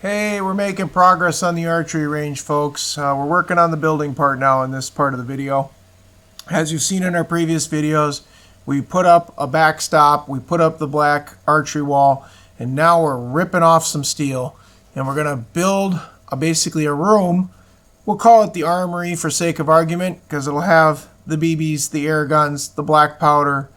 Hey, we're making progress on the archery range, folks. We're working on the building part now in this part of the video. As you've seen in our previous videos, we put up a backstop, we put up the black archery wall, and now we're ripping off some steel. And we're going to build basically a room. We'll call it the Armory for sake of argument, because it'll have the BBs, the air guns, the black powder,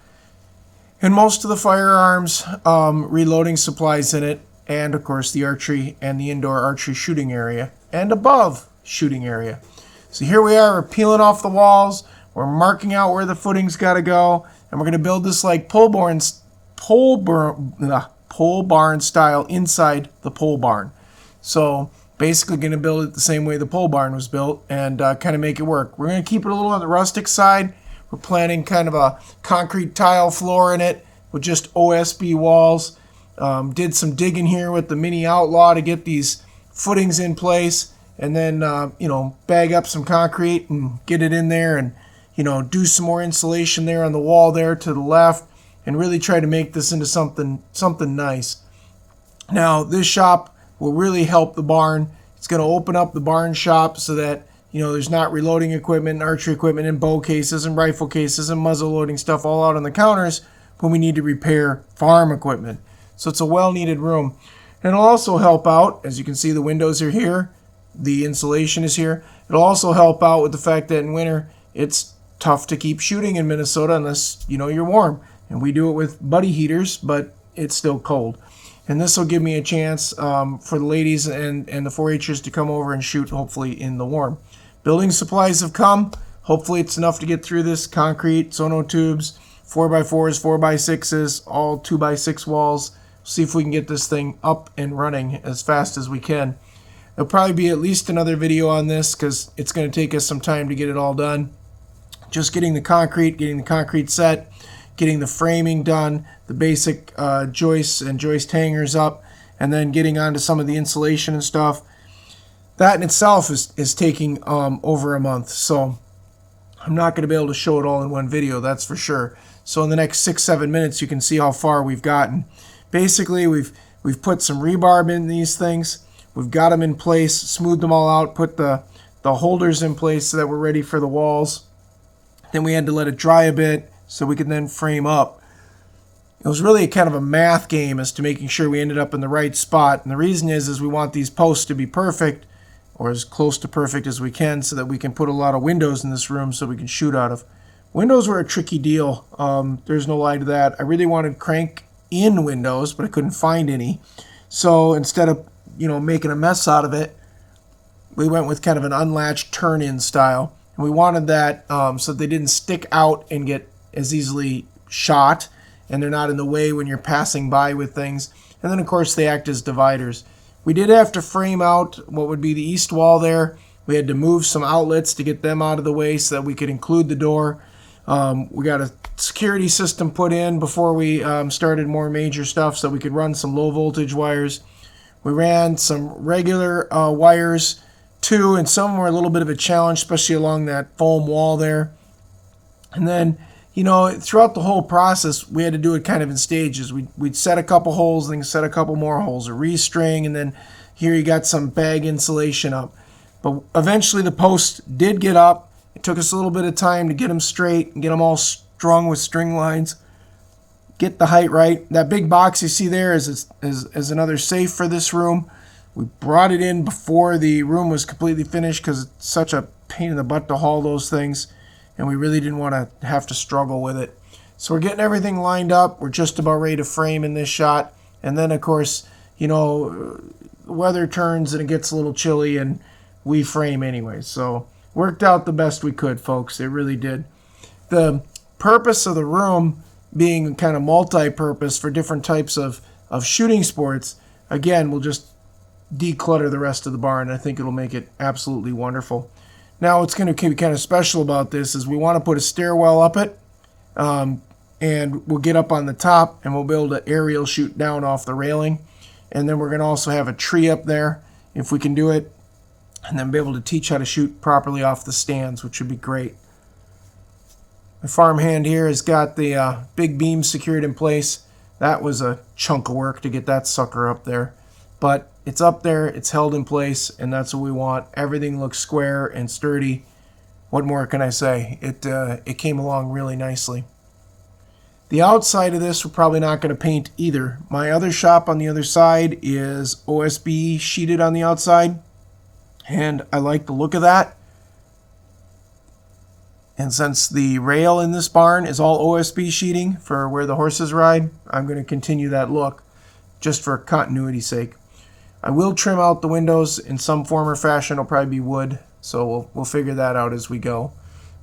and most of the firearms reloading supplies in it. And of course the archery and the indoor archery shooting area and above shooting area. So here we are, we're peeling off the walls, we're marking out where the footing's got to go, and we're going to build this like pole barn style inside the pole barn. So basically going to build it the same way the pole barn was built and kind of make it work. We're going to keep it a little on the rustic side. We're planning kind of a concrete tile floor in it with just OSB walls. Did some digging here with the mini outlaw to get these footings in place, and then bag up some concrete and get it in there, and do some more insulation there on the wall there to the left, and really try to make this into something nice. Now this shop will really help the barn. It's going to open up the barn shop so that there's not reloading equipment, archery equipment, and bow cases and rifle cases and muzzle loading stuff all out on the counters when we need to repair farm equipment. So it's a well-needed room. And it'll also help out, as you can see, the windows are here, the insulation is here. It'll also help out with the fact that in winter, it's tough to keep shooting in Minnesota unless, you're warm. And we do it with buddy heaters, but it's still cold. And this will give me a chance for the ladies and the 4-Hers to come over and shoot, hopefully, in the warm. Building supplies have come. Hopefully it's enough to get through this. Concrete, sonotubes, 4x4s, 4x6s, all 2x6 walls. See if we can get this thing up and running as fast as we can. There'll probably be at least another video on this because it's going to take us some time to get it all done. Just getting the concrete set, getting the framing done, the basic joists and joist hangers up, and then getting onto some of the insulation and stuff. That in itself is taking over a month, so I'm not going to be able to show it all in one video, that's for sure. So in the next 6-7 minutes you can see how far we've gotten. Basically, we've put some rebarb in these things. We've got them in place, smoothed them all out, put the holders in place so that we're ready for the walls. Then we had to let it dry a bit so we could then frame up. It was really kind of a math game as to making sure we ended up in the right spot. And the reason is we want these posts to be perfect, or as close to perfect as we can, so that we can put a lot of windows in this room so we can shoot out of. Windows were a tricky deal. There's no lie to that. I really wanted crank-in windows, but I couldn't find any. So instead of making a mess out of it, we went with kind of an unlatched turn-in style. And we wanted that so they didn't stick out and get as easily shot, and they're not in the way when you're passing by with things. And then, of course, they act as dividers. We did have to frame out what would be the east wall there. We had to move some outlets to get them out of the way so that we could include the door. We got a security system put in before we started more major stuff so we could run some low voltage wires. We ran some regular wires too, and some were a little bit of a challenge, especially along that foam wall there. And then, throughout the whole process, we had to do it kind of in stages. We'd set a couple holes, then set a couple more holes, a restring, and then here you got some bag insulation up. But eventually the posts did get up. It took us a little bit of time to get them straight and get them all strung with string lines. Get the height right. That big box you see there is another safe for this room. We brought it in before the room was completely finished because it's such a pain in the butt to haul those things, and we really didn't want to have to struggle with it. So we're getting everything lined up. We're just about ready to frame in this shot. And then, of course, the weather turns and it gets a little chilly and we frame anyway. So worked out the best we could, folks. It really did. The purpose of the room being kind of multi-purpose for different types of shooting sports, again, we'll just declutter the rest of the barn. I think it'll make it absolutely wonderful. Now, what's going to be kind of special about this is we want to put a stairwell up it, and we'll get up on the top and we'll be able to aerial shoot down off the railing. And then we're going to also have a tree up there if we can do it, and then be able to teach how to shoot properly off the stands, which would be great. My farmhand here has got the big beam secured in place. That was a chunk of work to get that sucker up there. but it's up there, it's held in place, and that's what we want. Everything looks square and sturdy. What more can I say? It came along really nicely. The outside of this we're probably not going to paint either. My other shop on the other side is OSB sheeted on the outside, and I like the look of that. And since the rail in this barn is all OSB sheeting for where the horses ride, I'm going to continue that look just for continuity's sake. I will trim out the windows in some form or fashion. It'll probably be wood, so we'll figure that out as we go.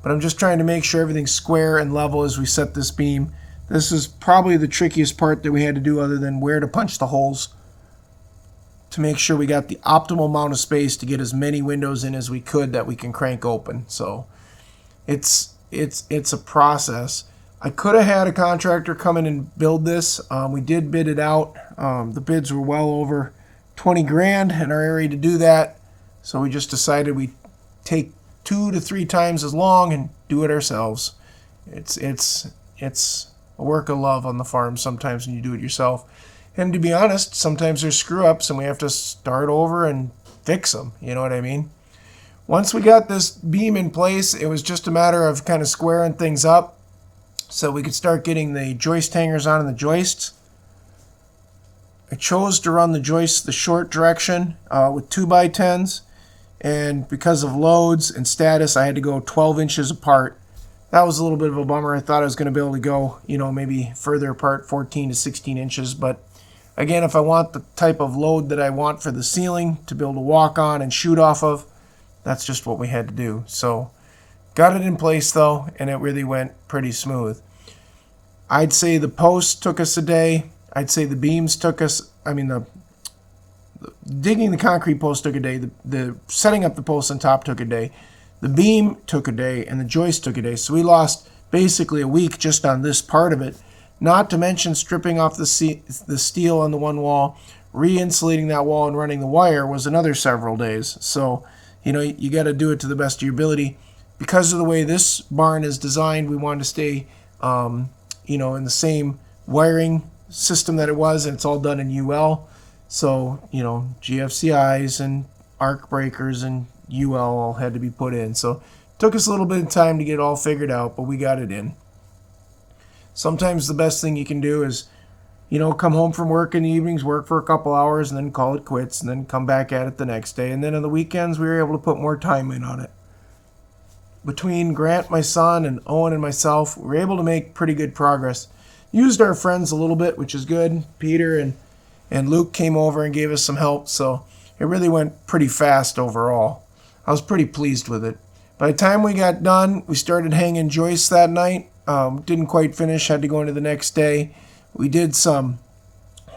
But I'm just trying to make sure everything's square and level as we set this beam. This is probably the trickiest part that we had to do, other than where to punch the holes, to make sure we got the optimal amount of space to get as many windows in as we could that we can crank open. So it's a process. I could have had a contractor come in and build this. We did bid it out. The bids were well over 20 grand in our area to do that. So we just decided we'd take 2 to 3 times as long and do it ourselves. It's a work of love on the farm sometimes when you do it yourself. And to be honest, sometimes there's screw ups and we have to start over and fix them. You know what I mean? Once we got this beam in place, it was just a matter of kind of squaring things up so we could start getting the joist hangers on in the joists. I chose to run the joists the short direction with 2x10s, and because of loads and status, I had to go 12 inches apart. That was a little bit of a bummer. I thought I was going to be able to go, maybe further apart, 14 to 16 inches. But again, if I want the type of load that I want for the ceiling to be able to walk on and shoot off of, that's just what we had to do. So got it in place though, and it really went pretty smooth. I'd say the posts took us a day. I'd say the beams took us, digging the concrete post took a day. The setting up the posts on top took a day. The beam took a day, and the joist took a day. So we lost basically a week just on this part of it. Not to mention stripping off the steel on the one wall, re-insulating that wall and running the wire was another several days. So, you got to do it to the best of your ability. Because of the way this barn is designed, we wanted to stay, in the same wiring system that it was, and it's all done in UL. So, GFCIs and arc breakers and UL all had to be put in. So it took us a little bit of time to get it all figured out, but we got it in. Sometimes the best thing you can do is, come home from work in the evenings, work for a couple hours, and then call it quits, and then come back at it the next day. And then on the weekends, we were able to put more time in on it. Between Grant, my son, and Owen and myself, we were able to make pretty good progress. Used our friends a little bit, which is good. Peter and Luke came over and gave us some help, so it really went pretty fast overall. I was pretty pleased with it. By the time we got done, we started hanging joists that night. Didn't quite finish, had to go into the next day. We did some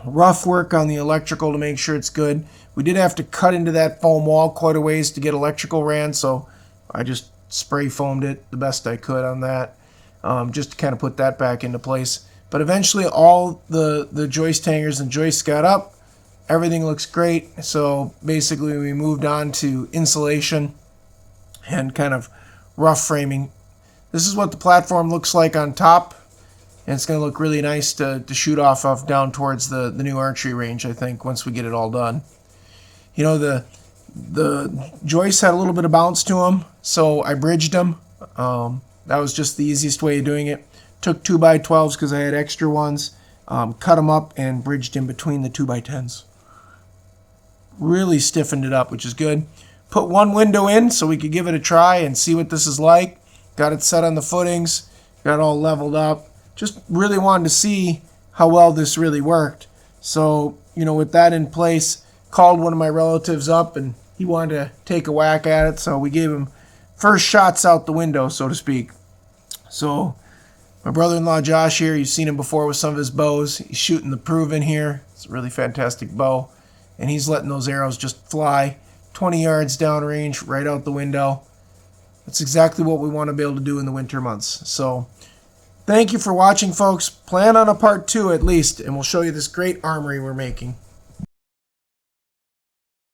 rough work on the electrical to make sure it's good. We did have to cut into that foam wall quite a ways to get electrical ran, so I just spray foamed it the best I could on that, just to kind of put that back into place. But eventually all the joist hangers and joists got up. Everything looks great. So basically we moved on to insulation and kind of rough framing. This is what the platform looks like on top, and it's going to look really nice to shoot off of down towards the new archery range, I think, once we get it all done. The joists had a little bit of bounce to them, so I bridged them. That was just the easiest way of doing it. Took 2x12s because I had extra ones, cut them up and bridged in between the 2x10s. Really stiffened it up, which is good. Put one window in so we could give it a try and see what this is like. Got it set on the footings, got it all leveled up. Just really wanted to see how well this really worked. So, with that in place, called one of my relatives up and he wanted to take a whack at it. So we gave him first shots out the window, so to speak. So my brother-in-law Josh here, you've seen him before with some of his bows. He's shooting the Proven here. It's a really fantastic bow. And he's letting those arrows just fly 20 yards downrange right out the window. That's exactly what we want to be able to do in the winter months. So thank you for watching, folks. Plan on a part 2 at least, and we'll show you this great armory we're making.